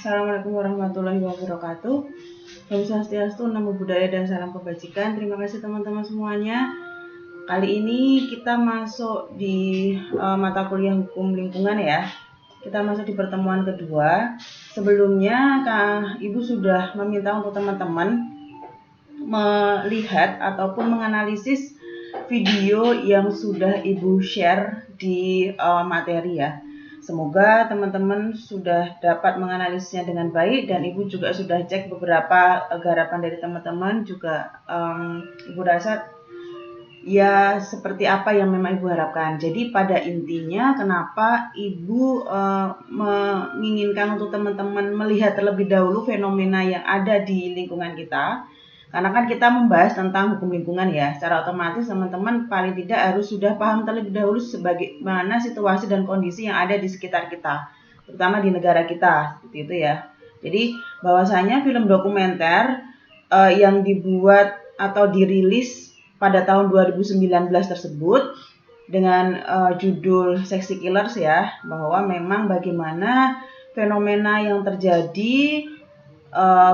Assalamualaikum warahmatullahi wabarakatuh. Om Swastiastu, Namo Buddhaya, dan salam kebajikan. Terima kasih teman-teman semuanya. Kali ini kita masuk di mata kuliah hukum lingkungan ya. Kita masuk di pertemuan kedua. Sebelumnya Ibu sudah meminta untuk teman-teman melihat ataupun menganalisis video yang sudah Ibu share di materi ya. Semoga teman-teman sudah dapat menganalisisnya dengan baik, dan Ibu juga sudah cek beberapa garapan dari teman-teman juga. Ibu rasa ya seperti apa yang memang Ibu harapkan. Jadi pada intinya kenapa Ibu menginginkan untuk teman-teman melihat terlebih dahulu fenomena yang ada di lingkungan kita. Karena kan kita membahas tentang hukum lingkungan ya, secara otomatis teman-teman paling tidak harus sudah paham terlebih dahulu sebagaimana situasi dan kondisi yang ada di sekitar kita, terutama di negara kita, seperti itu ya. Jadi bahwasanya film dokumenter yang dibuat atau dirilis pada tahun 2019 tersebut dengan judul Sexy Killers ya, bahwa memang bagaimana fenomena yang terjadi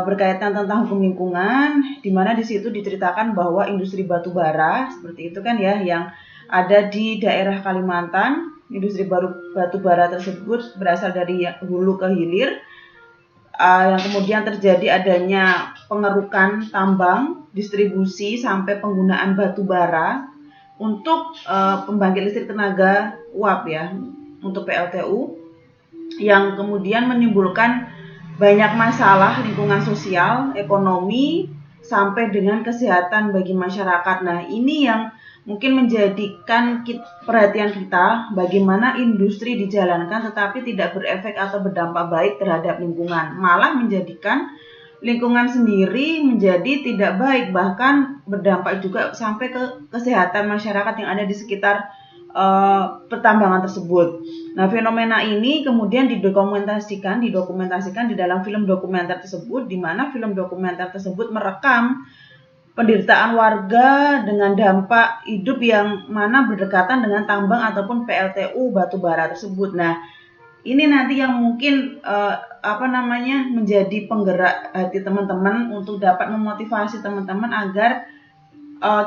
berkaitan tentang hukum lingkungan, di mana di situ diceritakan bahwa industri batu bara seperti itu kan ya, yang ada di daerah Kalimantan. Industri batu bara tersebut berasal dari hulu ke hilir, yang kemudian terjadi adanya pengerukan tambang, distribusi sampai penggunaan batu bara untuk pembangkit listrik tenaga uap ya, untuk PLTU, yang kemudian menimbulkan banyak masalah lingkungan sosial, ekonomi, sampai dengan kesehatan bagi masyarakat. Nah, ini yang mungkin menjadikan perhatian kita, bagaimana industri dijalankan tetapi tidak berefek atau berdampak baik terhadap lingkungan, malah menjadikan lingkungan sendiri menjadi tidak baik, bahkan berdampak juga sampai ke kesehatan masyarakat yang ada di sekitar pertambangan tersebut. Nah, fenomena ini kemudian didokumentasikan di dalam film dokumenter tersebut, di mana film dokumenter tersebut merekam penderitaan warga dengan dampak hidup yang mana berdekatan dengan tambang ataupun PLTU batu bara tersebut. Nah, ini nanti yang mungkin menjadi penggerak hati teman-teman untuk dapat memotivasi teman-teman agar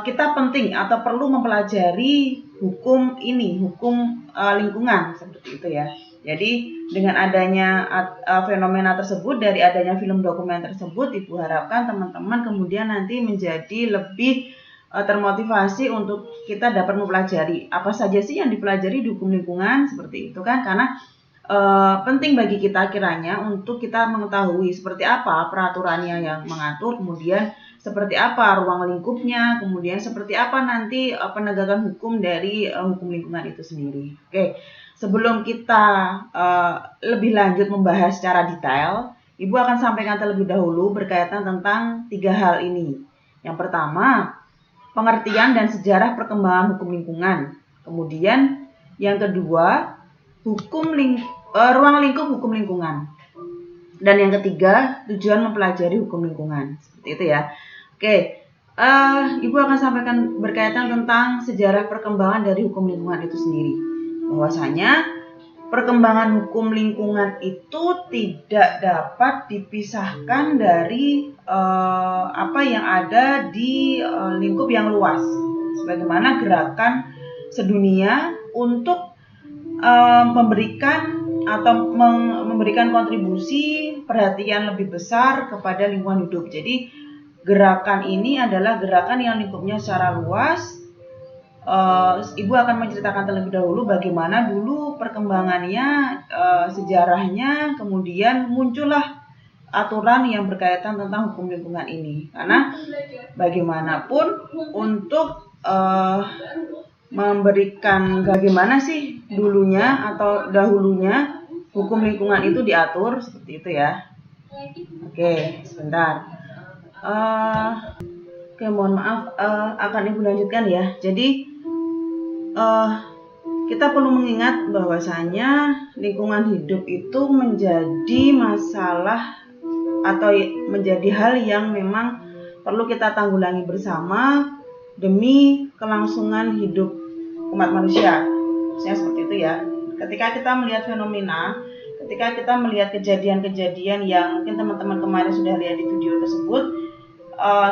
kita penting atau perlu mempelajari hukum lingkungan seperti itu ya. Jadi dengan adanya fenomena tersebut, dari adanya film dokumenter tersebut, Ibu harapkan teman-teman kemudian nanti menjadi lebih termotivasi untuk kita dapat mempelajari apa saja sih yang dipelajari di hukum lingkungan seperti itu kan, karena penting bagi kita kiranya untuk kita mengetahui seperti apa peraturannya yang mengatur, kemudian seperti apa ruang lingkupnya, kemudian seperti apa nanti penegakan hukum dari hukum lingkungan itu sendiri. Oke, sebelum kita lebih lanjut membahas secara detail, Ibu akan sampaikan terlebih dahulu berkaitan tentang 3 hal ini. Yang pertama, pengertian dan sejarah perkembangan hukum lingkungan. Kemudian yang kedua, ruang lingkup hukum lingkungan. Dan yang ketiga, tujuan mempelajari hukum lingkungan. Seperti itu ya. Oke, Ibu akan sampaikan berkaitan tentang sejarah perkembangan dari hukum lingkungan itu sendiri. Bahwasanya perkembangan hukum lingkungan itu tidak dapat dipisahkan dari apa yang ada di lingkup yang luas. Sebagaimana gerakan sedunia untuk memberikan kontribusi perhatian lebih besar kepada lingkungan hidup. Jadi gerakan ini adalah gerakan yang lingkupnya secara luas. Ibu akan menceritakan terlebih dahulu bagaimana dulu perkembangannya, sejarahnya, kemudian muncullah aturan yang berkaitan tentang hukum lingkungan ini. Karena bagaimanapun untuk memberikan bagaimana sih dulunya atau dahulunya hukum lingkungan itu diatur seperti itu ya. Oke, sebentar. Mohon maaf, akan Ibu lanjutkan ya. Jadi kita perlu mengingat bahwasanya lingkungan hidup itu menjadi masalah atau menjadi hal yang memang perlu kita tanggulangi bersama demi kelangsungan hidup umat manusia. Maksudnya seperti itu ya. Ketika kita melihat fenomena ketika kita melihat kejadian-kejadian yang mungkin teman-teman kemarin sudah lihat di video tersebut,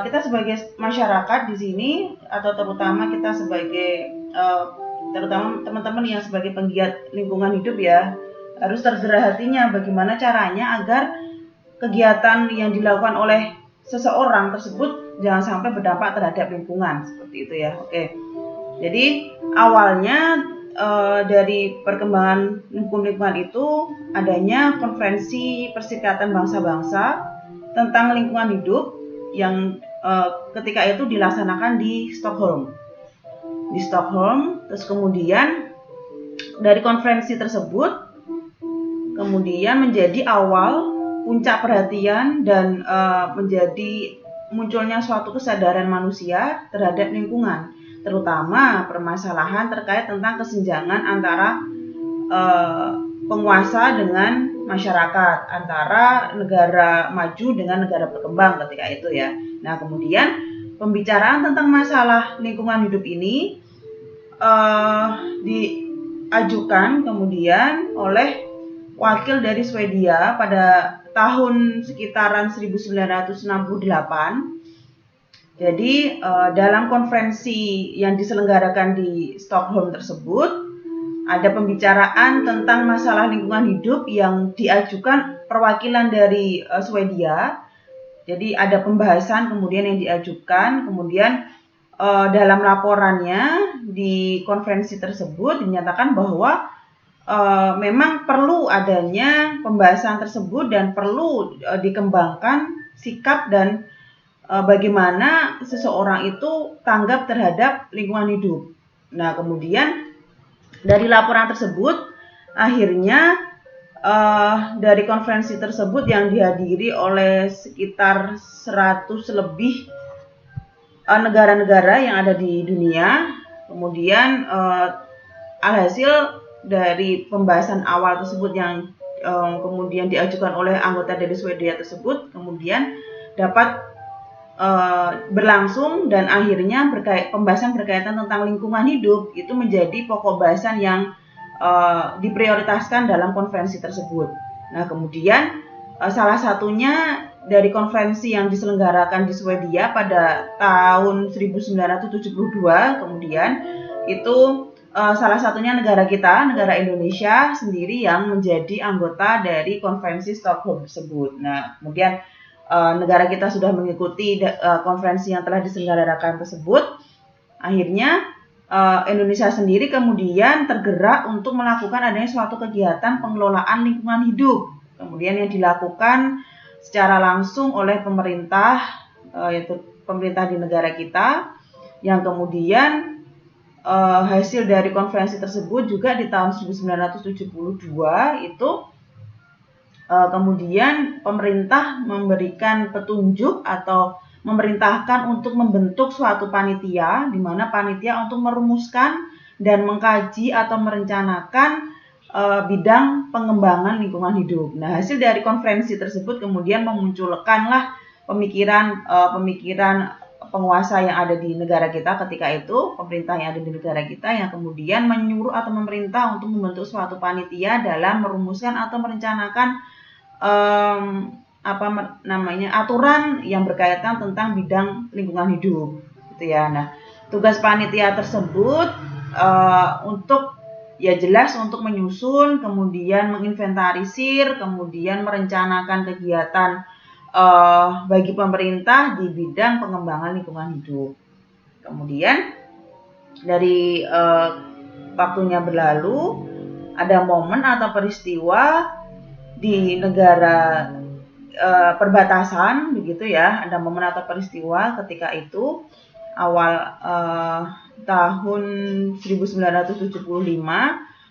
kita sebagai masyarakat di sini, atau terutama kita sebagai terutama teman-teman yang sebagai penggiat lingkungan hidup ya, harus tergerak hatinya bagaimana caranya agar kegiatan yang dilakukan oleh seseorang tersebut jangan sampai berdampak terhadap lingkungan, seperti itu ya. Oke. Jadi awalnya dari perkembangan lingkungan itu adanya konferensi Perserikatan Bangsa-Bangsa tentang lingkungan hidup yang ketika itu dilaksanakan di Stockholm. Terus kemudian dari konferensi tersebut kemudian menjadi awal puncak perhatian dan menjadi munculnya suatu kesadaran manusia terhadap lingkungan, terutama permasalahan terkait tentang kesenjangan antara penguasa dengan masyarakat, antara negara maju dengan negara berkembang ketika itu ya. Nah, kemudian pembicaraan tentang masalah lingkungan hidup ini diajukan kemudian oleh wakil dari Swedia pada tahun sekitaran 1968. Jadi dalam konferensi yang diselenggarakan di Stockholm tersebut ada pembicaraan tentang masalah lingkungan hidup yang diajukan perwakilan dari Swedia. Jadi ada pembahasan kemudian yang diajukan, kemudian dalam laporannya di konferensi tersebut dinyatakan bahwa memang perlu adanya pembahasan tersebut dan perlu dikembangkan sikap dan bagaimana seseorang itu tanggap terhadap lingkungan hidup. Nah, kemudian dari laporan tersebut akhirnya dari konferensi tersebut yang dihadiri oleh sekitar 100 lebih negara-negara yang ada di dunia. Kemudian alhasil dari pembahasan awal tersebut yang kemudian diajukan oleh anggota dari Swedia tersebut kemudian dapat berlangsung dan akhirnya pembahasan berkaitan tentang lingkungan hidup itu menjadi pokok bahasan yang diprioritaskan dalam konferensi tersebut. Nah, kemudian salah satunya dari konferensi yang diselenggarakan di Swedia pada tahun 1972 kemudian itu salah satunya negara kita, negara Indonesia sendiri yang menjadi anggota dari konferensi Stockholm tersebut. Nah, kemudian negara kita sudah mengikuti konferensi yang telah diselenggarakan tersebut. Akhirnya Indonesia sendiri kemudian tergerak untuk melakukan adanya suatu kegiatan pengelolaan lingkungan hidup. Kemudian yang dilakukan secara langsung oleh pemerintah, yaitu pemerintah di negara kita, yang kemudian hasil dari konferensi tersebut juga di tahun 1972 itu kemudian pemerintah memberikan petunjuk atau memerintahkan untuk membentuk suatu panitia, di mana panitia untuk merumuskan dan mengkaji atau merencanakan bidang pengembangan lingkungan hidup. Nah, hasil dari konferensi tersebut kemudian memunculkanlah pemikiran penguasa yang ada di negara kita ketika itu, pemerintah yang ada di negara kita yang kemudian menyuruh atau memerintah untuk membentuk suatu panitia dalam merumuskan atau merencanakan aturan yang berkaitan tentang bidang lingkungan hidup, gitu ya. Nah, tugas panitia tersebut untuk jelas untuk menyusun, kemudian menginventarisir, kemudian merencanakan kegiatan bagi pemerintah di bidang pengembangan lingkungan hidup. Kemudian dari waktunya berlalu, ada momen atau peristiwa di negara perbatasan, begitu ya. Ada momen atau peristiwa ketika itu awal tahun 1975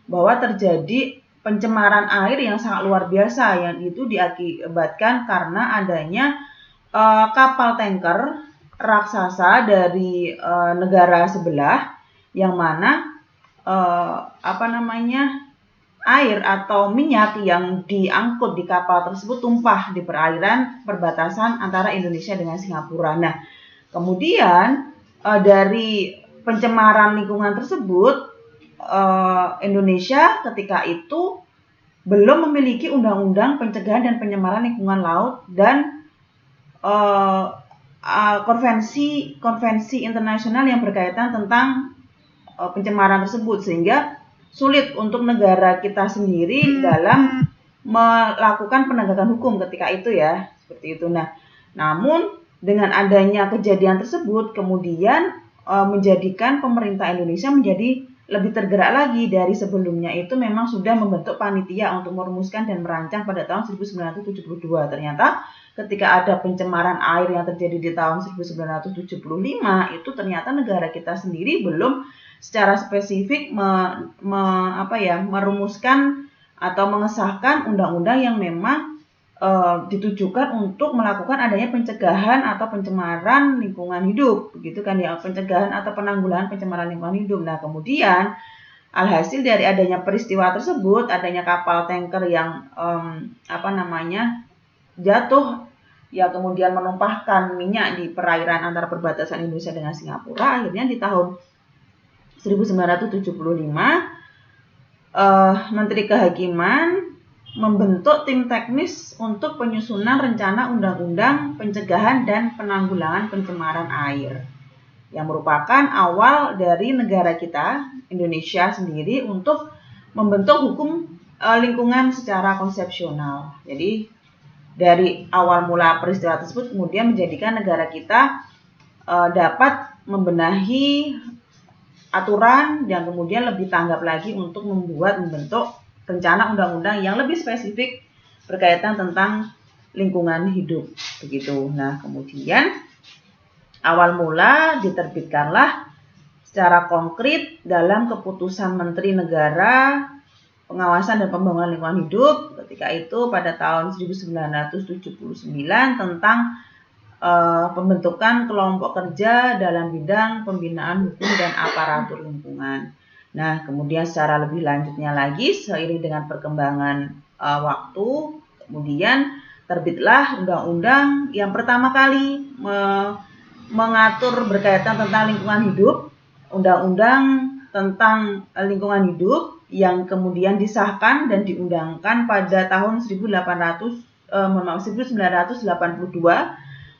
bahwa terjadi pencemaran air yang sangat luar biasa yang itu diakibatkan karena adanya kapal tanker raksasa dari negara sebelah yang mana air atau minyak yang diangkut di kapal tersebut tumpah di perairan perbatasan antara Indonesia dengan Singapura. Nah, kemudian dari pencemaran lingkungan tersebut, Indonesia ketika itu belum memiliki undang-undang pencegahan dan penyemaran lingkungan laut dan konvensi internasional yang berkaitan tentang pencemaran tersebut, sehingga sulit untuk negara kita sendiri dalam melakukan penegakan hukum ketika itu ya, seperti itu. Nah, namun dengan adanya kejadian tersebut kemudian menjadikan pemerintah Indonesia menjadi lebih tergerak lagi. Dari sebelumnya itu memang sudah membentuk panitia untuk merumuskan dan merancang pada tahun 1972. Ternyata ketika ada pencemaran air yang terjadi di tahun 1975, itu ternyata negara kita sendiri belum secara spesifik merumuskan atau mengesahkan undang-undang yang memang ditujukan untuk melakukan adanya pencegahan atau pencemaran lingkungan hidup, begitu kan ya, pencegahan atau penanggulangan pencemaran lingkungan hidup. Nah, kemudian alhasil dari adanya peristiwa tersebut, adanya kapal tanker yang jatuh yang kemudian menumpahkan minyak di perairan antara perbatasan Indonesia dengan Singapura, akhirnya di tahun 1975 Menteri Kehakiman membentuk tim teknis untuk penyusunan rencana undang-undang pencegahan dan penanggulangan pencemaran air, yang merupakan awal dari negara kita, Indonesia sendiri, untuk membentuk hukum lingkungan secara konsepsional. Jadi dari awal mula peristiwa tersebut kemudian menjadikan negara kita dapat membenahi aturan yang kemudian lebih tanggap lagi untuk membentuk rencana undang-undang yang lebih spesifik berkaitan tentang lingkungan hidup, begitu. Nah, kemudian awal mula diterbitkanlah secara konkret dalam keputusan Menteri Negara Pengawasan dan Pembangunan Lingkungan Hidup ketika itu pada tahun 1979 tentang pembentukan kelompok kerja dalam bidang pembinaan hukum dan aparatur lingkungan. Nah, kemudian secara lebih lanjutnya lagi, seiring dengan perkembangan waktu, kemudian terbitlah undang-undang yang pertama kali mengatur berkaitan tentang lingkungan hidup, undang-undang tentang lingkungan hidup yang kemudian disahkan dan diundangkan pada tahun 1982,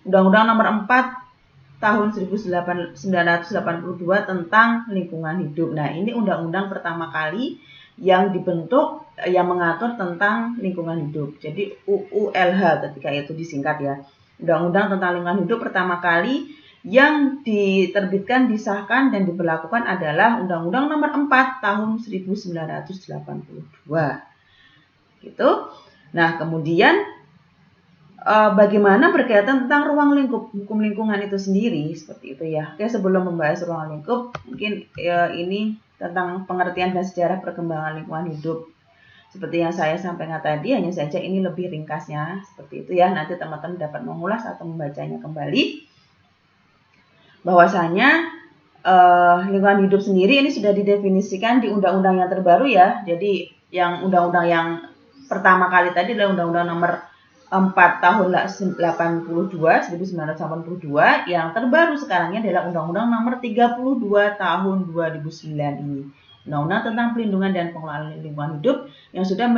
Undang-Undang Nomor 4 tahun 1982 tentang lingkungan hidup. Nah, ini undang-undang pertama kali yang dibentuk yang mengatur tentang lingkungan hidup. Jadi UULH ketika itu disingkat ya. Undang-undang tentang lingkungan hidup pertama kali yang diterbitkan, disahkan dan diberlakukan adalah Undang-Undang Nomor 4 tahun 1982. Gitu. Nah, kemudian bagaimana berkaitan tentang ruang lingkup hukum lingkungan itu sendiri, seperti itu ya. Oke, sebelum membahas ruang lingkup, mungkin ini tentang pengertian dan sejarah perkembangan lingkungan hidup. Seperti yang saya sampaikan tadi, hanya saja ini lebih ringkasnya, seperti itu ya. Nanti teman-teman dapat mengulas atau membacanya kembali. Bahwasanya lingkungan hidup sendiri ini sudah didefinisikan di undang-undang yang terbaru ya. Jadi yang undang-undang yang pertama kali tadi adalah Undang-Undang Nomor 4 tahun 1982, yang terbaru sekarang ini adalah Undang-Undang Nomor 32 tahun 2009 ini. Undang-Undang tentang Pelindungan dan Pengelolaan Lingkungan Hidup yang sudah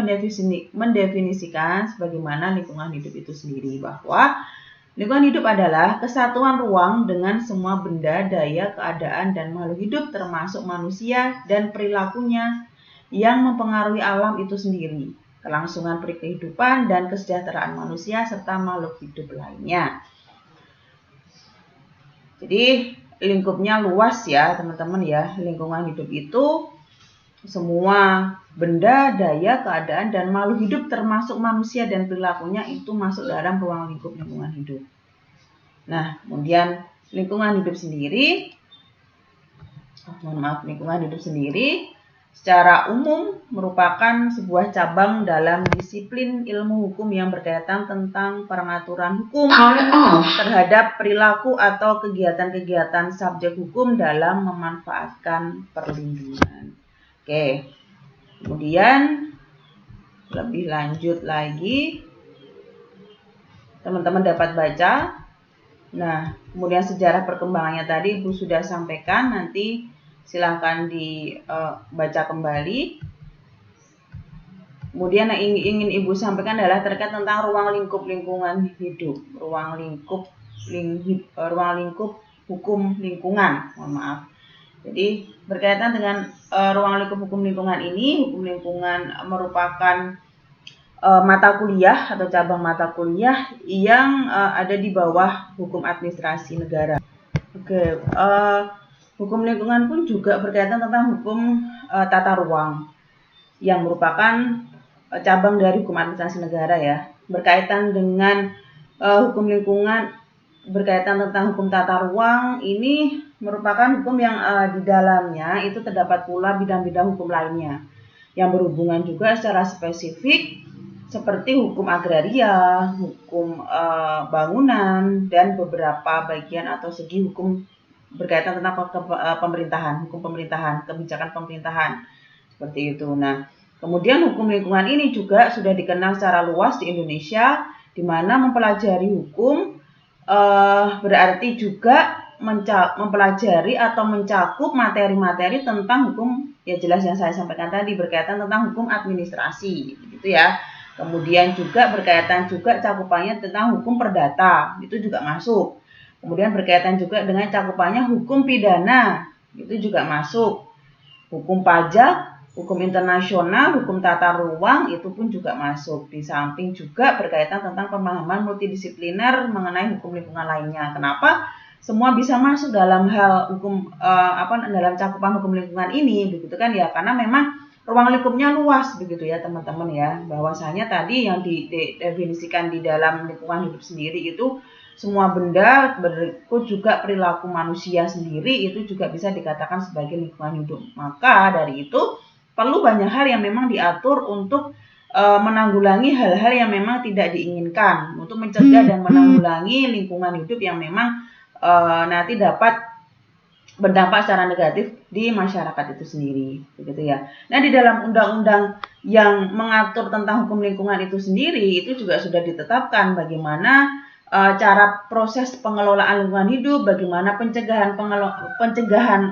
mendefinisikan sebagaimana lingkungan hidup itu sendiri, bahwa lingkungan hidup adalah kesatuan ruang dengan semua benda, daya, keadaan, dan makhluk hidup termasuk manusia dan perilakunya yang mempengaruhi alam itu sendiri, kelangsungan kehidupan dan kesejahteraan manusia serta makhluk hidup lainnya. Jadi lingkupnya luas ya teman-teman ya. Lingkungan hidup itu semua benda, daya, keadaan, dan makhluk hidup termasuk manusia dan perilakunya itu masuk dalam ruang lingkup lingkungan hidup. Nah, kemudian lingkungan hidup sendiri, lingkungan hidup sendiri secara umum merupakan sebuah cabang dalam disiplin ilmu hukum yang berkaitan tentang pengaturan hukum terhadap perilaku atau kegiatan-kegiatan subjek hukum dalam memanfaatkan perlindungan. Oke, kemudian lebih lanjut lagi, teman-teman dapat baca. Nah, kemudian sejarah perkembangannya tadi Ibu sudah sampaikan, nanti silakan dibaca kembali. Kemudian yang ingin Ibu sampaikan adalah terkait tentang ruang lingkup lingkungan hidup, ruang lingkup hukum lingkungan, mohon maaf. Jadi berkaitan dengan ruang lingkup hukum lingkungan ini, hukum lingkungan merupakan mata kuliah atau cabang mata kuliah yang ada di bawah hukum administrasi negara. Oke, hukum lingkungan pun juga berkaitan tentang hukum tata ruang yang merupakan cabang dari hukum administrasi negara ya. Berkaitan dengan hukum lingkungan, berkaitan tentang hukum tata ruang, ini merupakan hukum yang di dalamnya itu terdapat pula bidang-bidang hukum lainnya yang berhubungan juga secara spesifik seperti hukum agraria, hukum bangunan, dan beberapa bagian atau segi hukum berkaitan tentang pemerintahan, hukum pemerintahan, kebijakan pemerintahan, seperti itu. Nah, kemudian hukum lingkungan ini juga sudah dikenal secara luas di Indonesia, di mana mempelajari hukum berarti juga mempelajari atau mencakup materi-materi tentang hukum, ya jelas yang saya sampaikan tadi berkaitan tentang hukum administrasi, gitu ya. Kemudian juga berkaitan juga cakupannya tentang hukum perdata, itu juga masuk. Kemudian berkaitan juga dengan cakupannya hukum pidana, itu juga masuk. Hukum pajak, hukum internasional, hukum tata ruang itu pun juga masuk. Di samping juga berkaitan tentang pemahaman multidisipliner mengenai hukum lingkungan lainnya. Kenapa? Semua bisa masuk dalam hal hukum dalam cakupan hukum lingkungan ini, begitu kan ya? Karena memang ruang lingkupnya luas, begitu ya teman-teman ya. Bahwasanya tadi yang didefinisikan di dalam lingkungan hidup sendiri itu semua benda, berikut juga perilaku manusia sendiri itu juga bisa dikatakan sebagai lingkungan hidup. Maka dari itu perlu banyak hal yang memang diatur untuk menanggulangi hal-hal yang memang tidak diinginkan, untuk mencegah dan menanggulangi lingkungan hidup yang memang nanti dapat berdampak secara negatif di masyarakat itu sendiri, begitu ya. Nah, di dalam undang-undang yang mengatur tentang hukum lingkungan itu sendiri itu juga sudah ditetapkan bagaimana cara proses pengelolaan lingkungan hidup, bagaimana pencegahan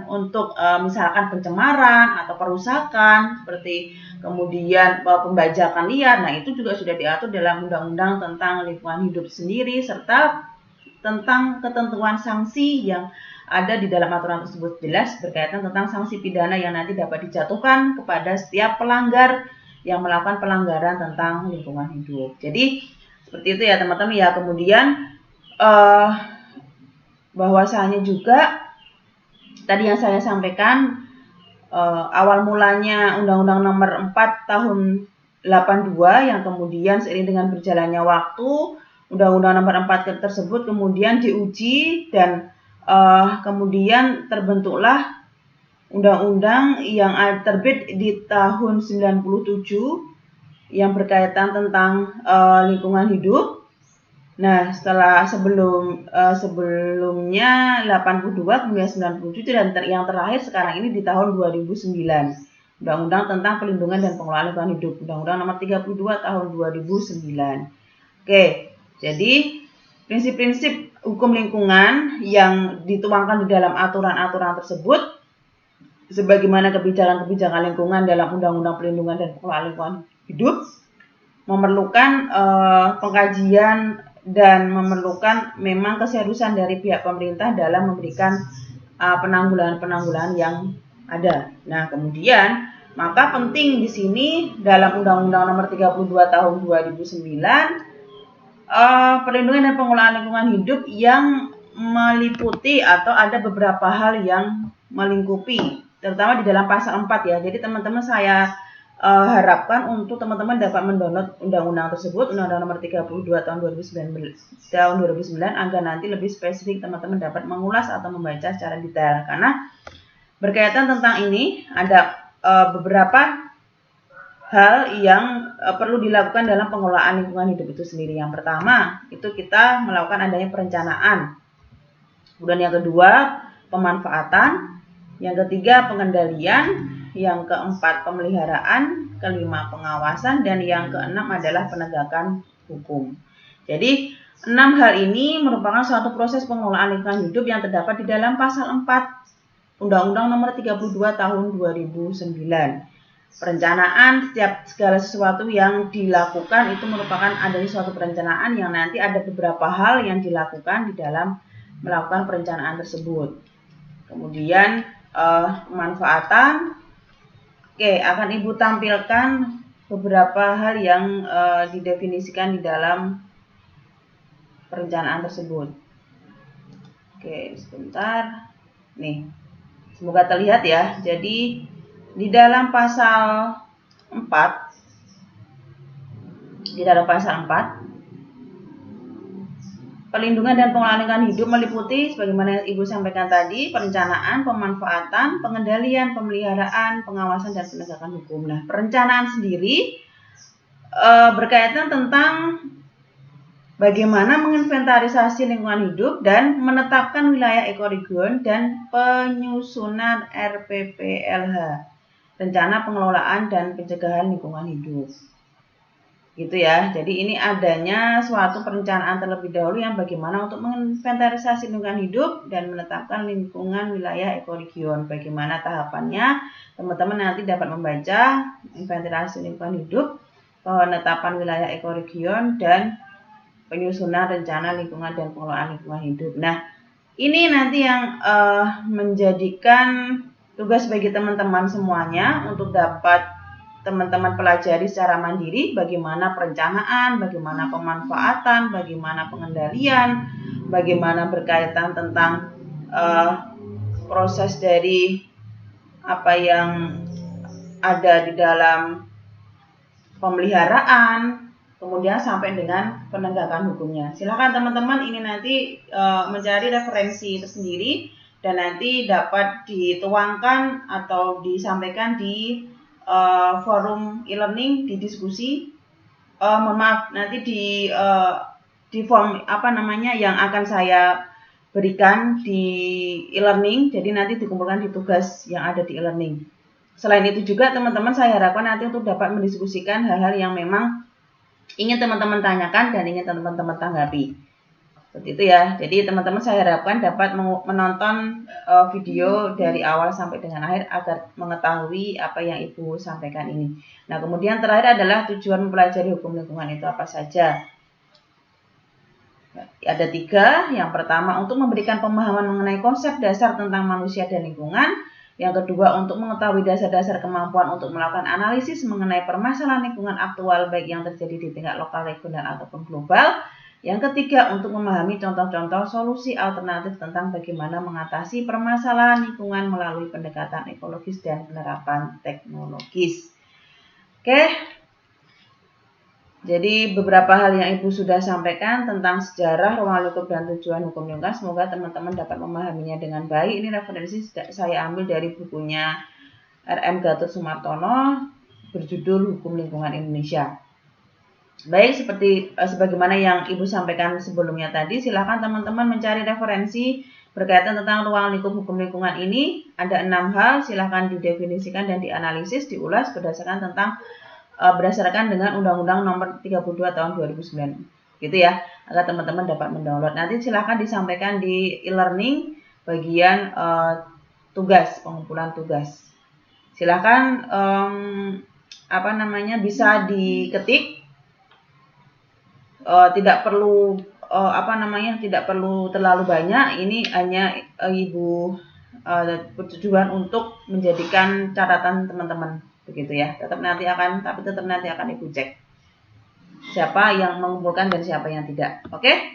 untuk misalkan pencemaran atau perusakan, seperti kemudian pembajakan liar. Nah, itu juga sudah diatur dalam undang-undang tentang lingkungan hidup sendiri, serta tentang ketentuan sanksi yang ada di dalam aturan tersebut jelas berkaitan tentang sanksi pidana yang nanti dapat dijatuhkan kepada setiap pelanggar yang melakukan pelanggaran tentang lingkungan hidup. Jadi seperti itu ya teman-teman ya. Kemudian bahwasanya juga tadi yang saya sampaikan awal mulanya Undang-Undang Nomor 4 Tahun 82 yang kemudian seiring dengan berjalannya waktu Undang-Undang Nomor 4 tersebut kemudian diuji dan kemudian terbentuklah undang-undang yang terbit di tahun 97 yang berkaitan tentang lingkungan hidup. Nah, sebelumnya 82 kemudian 97 dan yang terakhir sekarang ini di tahun 2009. Undang-Undang tentang Perlindungan dan Pengelolaan Lingkungan Hidup, Undang-Undang Nomor 32 tahun 2009. Oke, jadi prinsip-prinsip hukum lingkungan yang dituangkan di dalam aturan-aturan tersebut sebagaimana kebijakan-kebijakan lingkungan dalam Undang-Undang Perlindungan dan Pengelolaan Lingkungan Hidup memerlukan pengkajian dan memerlukan memang keseriusan dari pihak pemerintah dalam memberikan penanggulangan-penanggulangan yang ada. Nah, kemudian maka penting di sini dalam Undang-Undang Nomor 32 Tahun 2009 perlindungan dan pengelolaan lingkungan hidup yang meliputi atau ada beberapa hal yang melingkupi, terutama di dalam pasal 4 ya. Jadi teman-teman saya harapkan untuk teman-teman dapat mendownload undang-undang tersebut, Undang-Undang Nomor 32 tahun 2009 agar nanti lebih spesifik teman-teman dapat mengulas atau membaca secara detail. Karena berkaitan tentang ini ada beberapa hal yang perlu dilakukan dalam pengelolaan lingkungan hidup itu sendiri. Yang pertama, itu kita melakukan adanya perencanaan. Kemudian yang kedua, pemanfaatan. Yang ketiga, pengendalian. Yang keempat, pemeliharaan. Kelima, pengawasan. Dan yang keenam adalah penegakan hukum. Jadi, 6 hal ini merupakan suatu proses pengelolaan lingkungan hidup yang terdapat di dalam pasal 4 Undang-Undang Nomor 32 Tahun 2009. perencanaan. Setiap segala sesuatu yang dilakukan itu merupakan adanya suatu perencanaan yang nanti ada beberapa hal yang dilakukan di dalam melakukan perencanaan tersebut. Kemudian pemanfaatan. Oke, akan Ibu tampilkan beberapa hal yang didefinisikan di dalam perencanaan tersebut. Oke, sebentar. Nih, semoga terlihat ya. Jadi di dalam pasal 4, perlindungan dan pengelolaan lingkungan hidup meliputi sebagaimana Ibu sampaikan tadi, perencanaan, pemanfaatan, pengendalian, pemeliharaan, pengawasan, dan penegakan hukum. Nah, perencanaan sendiri berkaitan tentang bagaimana menginventarisasi lingkungan hidup dan menetapkan wilayah ekoregion dan penyusunan RPPLH, rencana pengelolaan dan pencegahan lingkungan hidup. Gitu ya. Jadi ini adanya suatu perencanaan terlebih dahulu yang bagaimana untuk menginventarisasi lingkungan hidup dan menetapkan lingkungan wilayah ekoregion. Bagaimana tahapannya? Teman-teman nanti dapat membaca inventarisasi lingkungan hidup, penetapan wilayah ekoregion, dan penyusunan rencana lingkungan dan pengelolaan lingkungan hidup. Nah, ini nanti yang menjadikan tugas bagi teman-teman semuanya untuk dapat teman-teman pelajari secara mandiri bagaimana perencanaan, bagaimana pemanfaatan, bagaimana pengendalian, bagaimana berkaitan tentang proses dari apa yang ada di dalam pemeliharaan, kemudian sampai dengan penegakan hukumnya. Silakan teman-teman ini nanti mencari referensi tersendiri dan nanti dapat dituangkan atau disampaikan di forum e-learning, di diskusi. Nanti di form yang akan saya berikan di e-learning. Jadi nanti dikumpulkan di tugas yang ada di e-learning. Selain itu juga teman-teman saya harapkan nanti untuk dapat mendiskusikan hal-hal yang memang ingin teman-teman tanyakan dan ingin teman-teman tanggapi. Seperti itu ya. Jadi teman-teman saya harapkan dapat menonton video dari awal sampai dengan akhir agar mengetahui apa yang Ibu sampaikan ini. Nah, kemudian terakhir adalah tujuan mempelajari hukum lingkungan itu apa saja. Ada 3. Yang pertama untuk memberikan pemahaman mengenai konsep dasar tentang manusia dan lingkungan. Yang kedua untuk mengetahui dasar-dasar kemampuan untuk melakukan analisis mengenai permasalahan lingkungan aktual baik yang terjadi di tingkat lokal, regional ataupun global. Yang ketiga, untuk memahami contoh-contoh solusi alternatif tentang bagaimana mengatasi permasalahan lingkungan melalui pendekatan ekologis dan penerapan teknologis. Oke, jadi beberapa hal yang Ibu sudah sampaikan tentang sejarah, ruang lingkup, dan tujuan hukum lingkungan. Semoga teman-teman dapat memahaminya dengan baik. Ini referensi saya ambil dari bukunya R.M. Gatot Sumartono berjudul Hukum Lingkungan Indonesia. Baik, sebagaimana yang Ibu sampaikan sebelumnya tadi, silakan teman-teman mencari referensi berkaitan tentang ruang lingkup hukum lingkungan ini. Ada 6 hal, silakan didefinisikan dan dianalisis, diulas berdasarkan dengan Undang-Undang Nomor 32 Tahun 2009. Gitu ya, agar teman-teman dapat mendownload. Nanti silakan disampaikan di e-learning bagian pengumpulan tugas. Silakan bisa diketik. Tidak perlu terlalu banyak. Ini hanya Ibu bertujuan untuk menjadikan catatan teman-teman, begitu ya. Tetap nanti akan Ibu cek siapa yang mengumpulkan dan siapa yang tidak. Oke?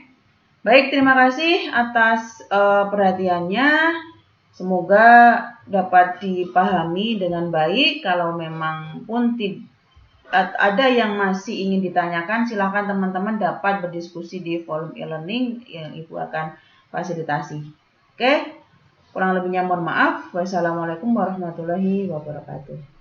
Baik, terima kasih atas perhatiannya. Semoga dapat dipahami dengan baik. Kalau memang pun ada yang masih ingin ditanyakan, silakan teman-teman dapat berdiskusi di forum e-learning yang Ibu akan fasilitasi. Oke, kurang lebihnya mohon maaf. Wassalamualaikum warahmatullahi wabarakatuh.